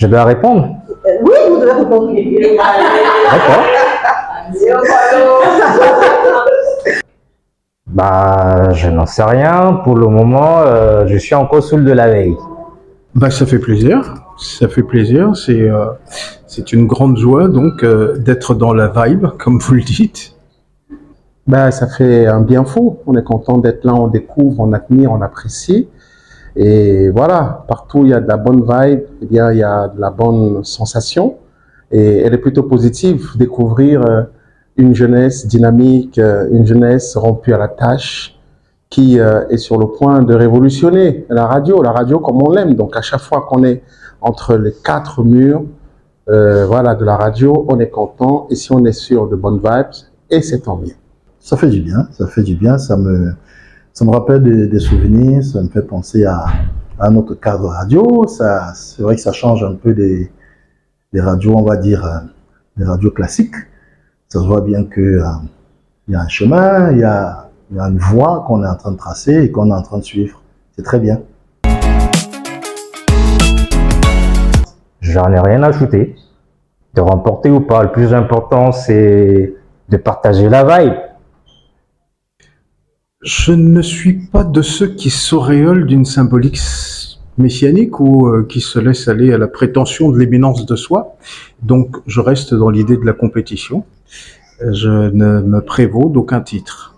Je dois répondre? Oui, vous devez répondre. D'accord. Bah, je n'en sais rien. Pour le moment, je suis encore saoul de la veille. Bah, ça fait plaisir. Ça fait plaisir. C'est une grande joie donc d'être dans la vibe, comme vous le dites. Bah, ça fait un bien fou. On est content d'être là, on découvre, on admire, on apprécie. Et voilà, partout il y a de la bonne vibe, eh bien, il y a de la bonne sensation. Et elle est plutôt positive, découvrir une jeunesse dynamique, une jeunesse rompue à la tâche, qui est sur le point de révolutionner la radio comme on l'aime. Donc à chaque fois qu'on est entre les quatre murs voilà, de la radio, on est content. Et si on est sur de bonnes vibes, et c'est tant mieux. Ça fait du bien, ça fait du bien, ça me rappelle des souvenirs, ça me fait penser à notre cadre radio. C'est vrai que ça change un peu des radios, on va dire, des radios classiques. Ça se voit bien que il y a un chemin, il y a une voie qu'on est en train de tracer et qu'on est en train de suivre. C'est très bien. J'en ai rien à ajouter. De remporter ou pas, le plus important, c'est de partager la vibe. Je ne suis pas de ceux qui s'auréolent d'une symbolique messianique ou qui se laissent aller à la prétention de l'éminence de soi. Donc, je reste dans l'idée de la compétition. Je ne me prévaux d'aucun titre.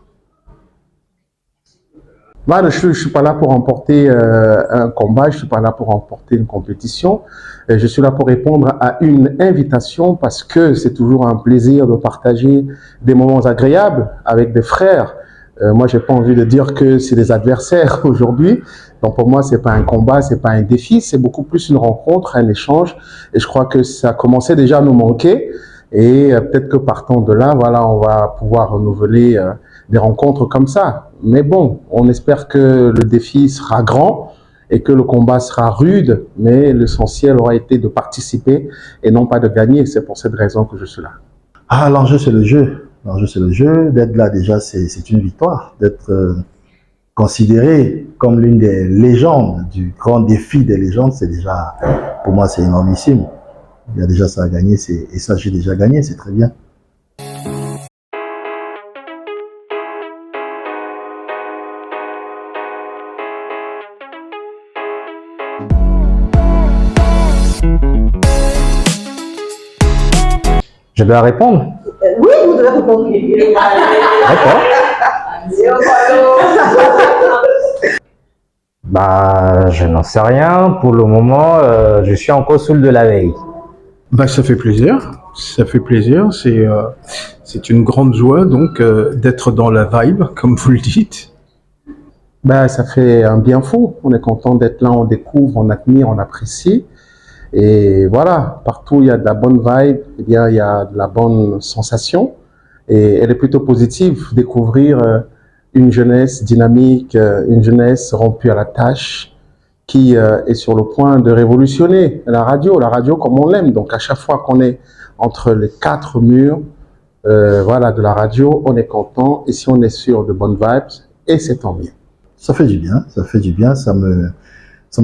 Voilà, je suis pas là pour remporter un combat, je suis pas là pour remporter une compétition. Je suis là pour répondre à une invitation parce que c'est toujours un plaisir de partager des moments agréables avec des frères. Moi, j'ai pas envie de dire que c'est des adversaires aujourd'hui. Donc pour moi, c'est pas un combat, c'est pas un défi, c'est beaucoup plus une rencontre, un échange. Et je crois que ça commençait déjà à nous manquer. Et peut-être que partant de là, voilà, on va pouvoir renouveler des rencontres comme ça. Mais bon, on espère que le défi sera grand et que le combat sera rude, mais l'essentiel aura été de participer et non pas de gagner. C'est pour cette raison que je suis là. Ah, l'enjeu c'est le jeu. L'enjeu c'est le jeu. D'être là déjà, c'est une victoire. D'être considéré comme l'une des légendes, du grand défi des légendes, c'est déjà, pour moi, c'est énormissime. Il y a déjà ça à gagner, et ça j'ai déjà gagné, c'est très bien. Je dois répondre? Oui, vous devez répondre. D'accord. Bah, je n'en sais rien. Pour le moment, je suis encore saoul de la veille. Bah, ça fait plaisir. Ça fait plaisir. C'est une grande joie donc d'être dans la vibe, comme vous le dites. Ben, ça fait un bien fou. On est content d'être là, on découvre, on admire, on apprécie. Et voilà, partout il y a de la bonne vibe, eh bien, il y a de la bonne sensation. Et elle est plutôt positive, découvrir une jeunesse dynamique, une jeunesse rompue à la tâche, qui est sur le point de révolutionner la radio comme on l'aime. Donc à chaque fois qu'on est entre les quatre murs voilà, de la radio, on est content. Et si on est sur de bonnes vibes, et c'est tant mieux. Ça fait du bien, ça fait du bien, ça me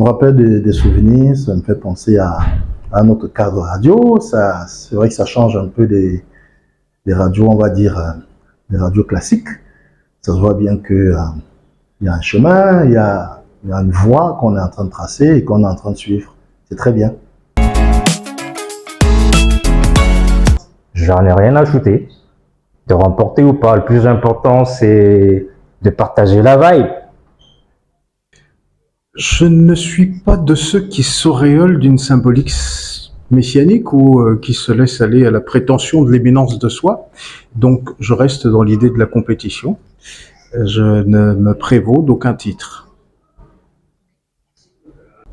rappelle des souvenirs, ça me fait penser à notre cadre radio. C'est vrai que ça change un peu des radios, on va dire, des radios classiques. Ça se voit bien que il y a un chemin, il y a une voie qu'on est en train de tracer et qu'on est en train de suivre. C'est très bien. J'en ai rien à ajouter. De remporter ou pas, le plus important, c'est de partager la vibe. Je ne suis pas de ceux qui s'auréolent d'une symbolique messianique ou qui se laissent aller à la prétention de l'éminence de soi. Donc, je reste dans l'idée de la compétition. Je ne me prévaux d'aucun titre.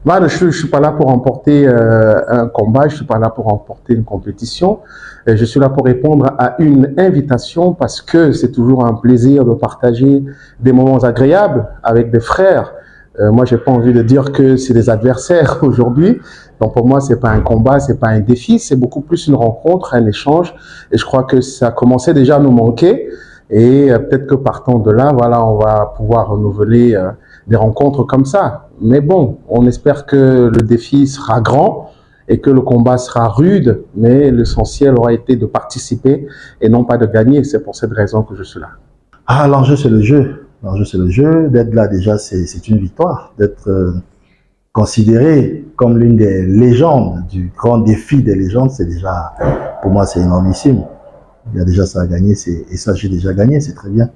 Voilà, je suis pas là pour remporter un combat, je suis pas là pour remporter une compétition. Je suis là pour répondre à une invitation parce que c'est toujours un plaisir de partager des moments agréables avec des frères. Moi, j'ai pas envie de dire que c'est des adversaires aujourd'hui. Donc pour moi, c'est pas un combat, c'est pas un défi, c'est beaucoup plus une rencontre, un échange. Et je crois que ça commençait déjà à nous manquer. Et peut-être que partant de là, voilà, on va pouvoir renouveler des rencontres comme ça. Mais bon, on espère que le défi sera grand et que le combat sera rude, mais l'essentiel aura été de participer et non pas de gagner. C'est pour cette raison que je suis là. Ah, l'enjeu, c'est le jeu. L'enjeu, c'est le jeu. D'être là, déjà, c'est une victoire. D'être considéré comme l'une des légendes, du grand défi des légendes, c'est déjà, pour moi, c'est énormissime. Il y a déjà ça à gagner, et ça, j'ai déjà gagné, c'est très bien.